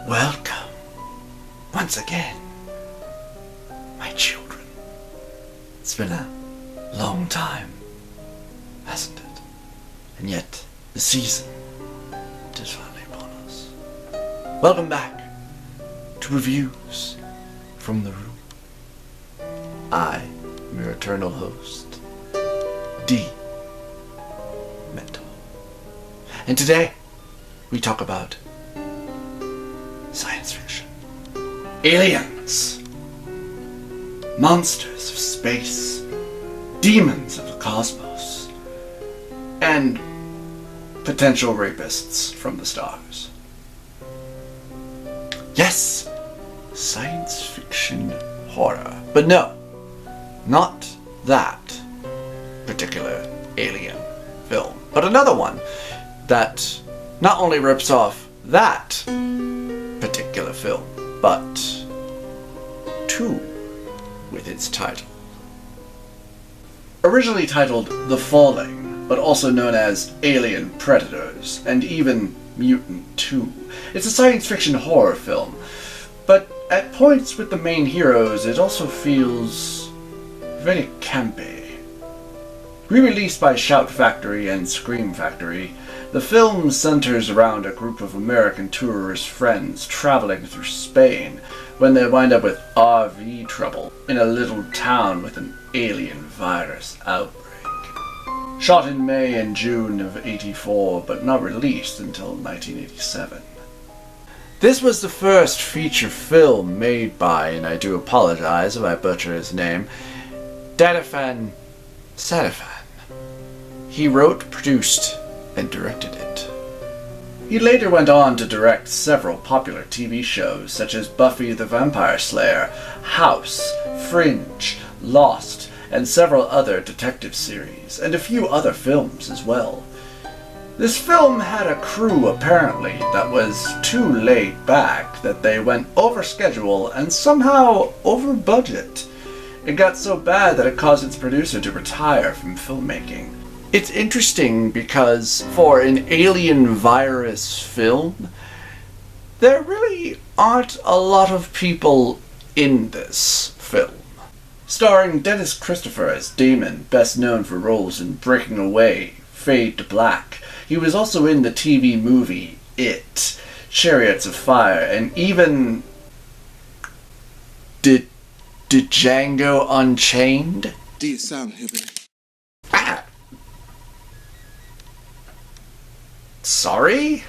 Welcome, once again, my children. It's been a long time, hasn't it? And yet, the season is finally upon us. Welcome back to Reviews from the Room. I am your eternal host, D. Mental. And today, we talk about science fiction. Aliens. Monsters of space. Demons of the cosmos. And potential rapists from the stars. Yes, science fiction horror. But no, not that particular alien film, but another one that not only rips off that particular film, but two with its title. Originally titled The Falling, but also known as Alien Predators, and even Mutant 2. It's a science fiction horror film, but at points with the main heroes it also feels very campy. Re-released by Shout Factory and Scream Factory, the film centers around a group of American tourist friends traveling through Spain when they wind up with RV trouble in a little town with an alien virus outbreak. Shot in May and June of '84, but not released until 1987. This was the first feature film made by, and I do apologize if I butcher his name, Danifan Sadafan. He wrote, produced, and directed it. He later went on to direct several popular TV shows such as Buffy the Vampire Slayer, House, Fringe, Lost, and several other detective series, and a few other films as well. This film had a crew apparently that was too laid back that they went over schedule and somehow over budget. It got so bad that it caused its producer to retire from filmmaking. It's interesting because for an alien virus film, there really aren't a lot of people in this film. Starring Dennis Christopher as Damon, best known for roles in Breaking Away, Fade to Black. He was also in the TV movie It, Chariots of Fire, and even Did Django Unchained? Die Samenhübbel. Sorry?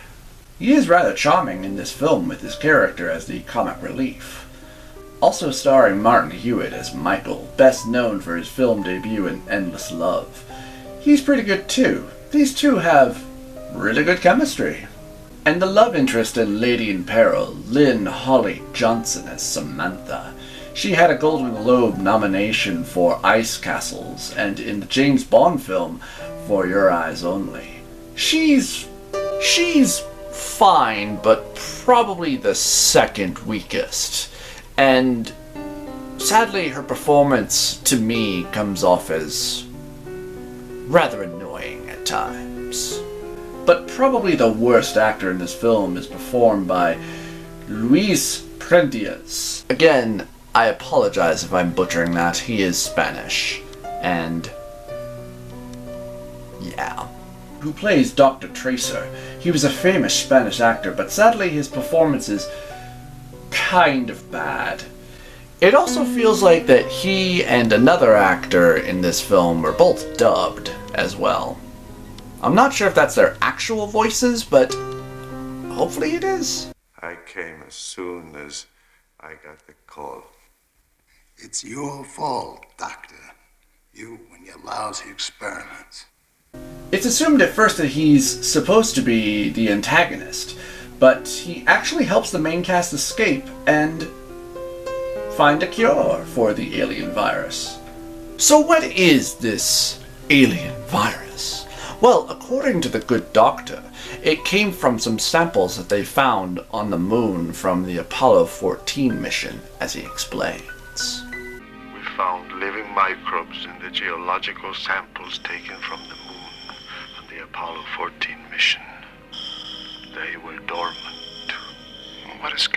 He is rather charming in this film with his character as the comic relief. Also starring Martin Hewitt as Michael, best known for his film debut in Endless Love. He's pretty good too. These two have really good chemistry. And the love interest in Lady in Peril, Lynn Holly Johnson as Samantha. She had a Golden Globe nomination for Ice Castles and in the James Bond film For Your Eyes Only. She's fine, but probably the second weakest. And sadly, her performance to me comes off as rather annoying at times. But probably the worst actor in this film is performed by Luis Prendias. Again, I apologize if I'm butchering that. He is Spanish. And yeah. Who plays Dr. Tracer. He was a famous Spanish actor, but sadly his performance is kind of bad. It also feels like that he and another actor in this film were both dubbed as well. I'm not sure if that's their actual voices, but hopefully it is. I came as soon as I got the call. It's your fault, Doctor. You and your lousy experiments. It's assumed at first that he's supposed to be the antagonist, but he actually helps the main cast escape and find a cure for the alien virus. So what is this alien virus? Well, according to the good doctor, it came from some samples that they found on the moon from the Apollo 14 mission, as he explains. We found living microbes in the geological samples taken from the moon on the Apollo 14 mission. They were dormant. What has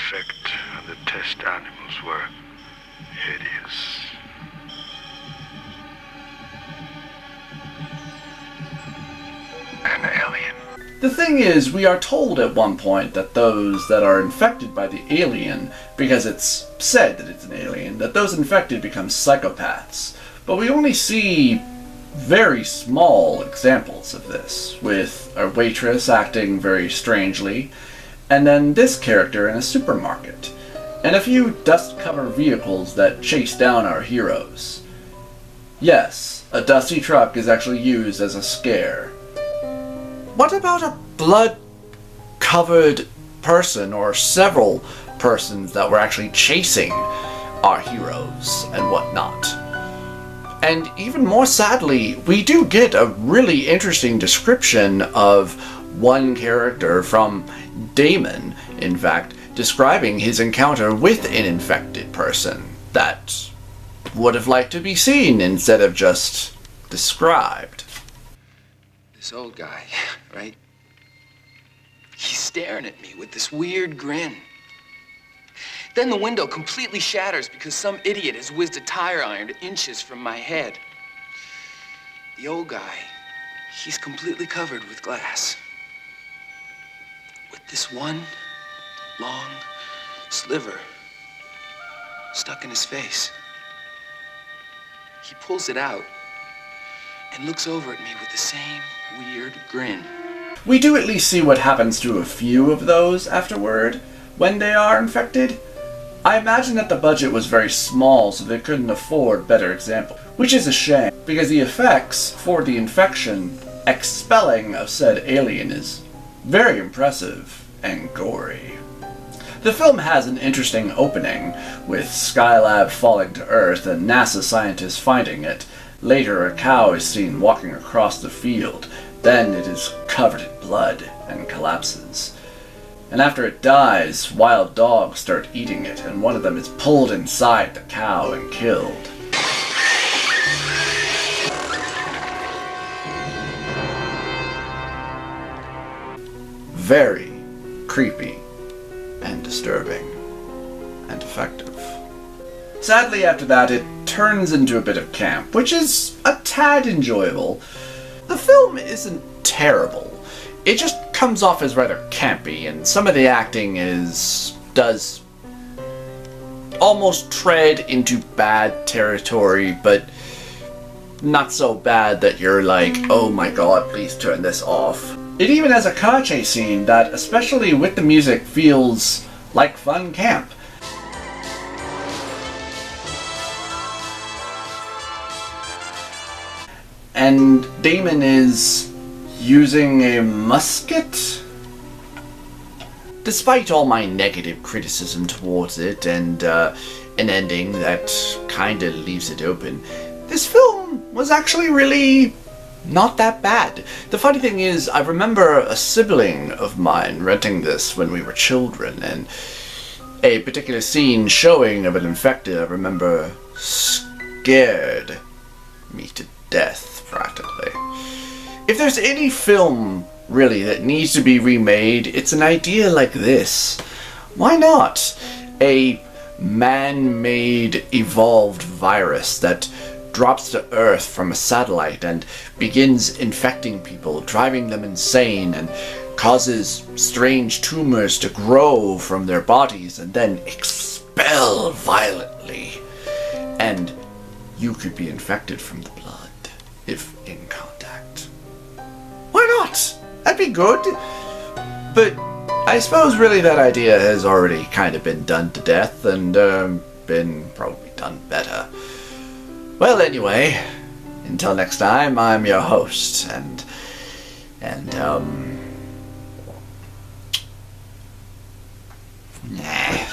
effect on the test animals were hideous. An alien. The thing is, we are told at one point that those that are infected by the alien, because it's said that it's an alien, that those infected become psychopaths. But we only see very small examples of this, with a waitress acting very strangely, and then this character in a supermarket, and a few dust-covered vehicles that chase down our heroes. Yes, a dusty truck is actually used as a scare. What about a blood-covered person or several persons that were actually chasing our heroes and whatnot? And even more sadly, we do get a really interesting description of one character from Damon, in fact, describing his encounter with an infected person that would have liked to be seen instead of just described. This old guy, right? He's staring at me with this weird grin. Then the window completely shatters because some idiot has whizzed a tire iron inches from my head. The old guy, he's completely covered with glass. With this one long sliver stuck in his face. He pulls it out and looks over at me with the same weird grin. We do at least see what happens to a few of those afterward, when they are infected. I imagine that the budget was very small, so they couldn't afford better examples, which is a shame, because the effects for the infection expelling of said alien is very impressive and gory. The film has an interesting opening, with Skylab falling to Earth and NASA scientists finding it. Later, a cow is seen walking across the field. Then it is covered in blood and collapses. And after it dies, wild dogs start eating it, and one of them is pulled inside the cow and killed. Very creepy and disturbing and effective. Sadly, after that, it turns into a bit of camp, which is a tad enjoyable. The film isn't terrible. It just comes off as rather campy, and some of the acting does almost tread into bad territory, but not so bad that you're like, oh my god, please turn this off. It even has a car chase scene that, especially with the music, feels like fun camp. And Damon is using a musket? Despite all my negative criticism towards it and an ending that kinda leaves it open, this film was actually really not that bad. The funny thing is, I remember a sibling of mine renting this when we were children, and a particular scene showing of an infected, I remember, scared me to death, practically. If there's any film, really, that needs to be remade, it's an idea like this. Why not? A man-made, evolved virus that drops to Earth from a satellite and begins infecting people, driving them insane, and causes strange tumors to grow from their bodies and then expel violently. And you could be infected from the blood, if in contact. Why not? That'd be good. But I suppose really that idea has already kind of been done to death and been probably done better. Well, anyway, until next time, I'm your host, and nah.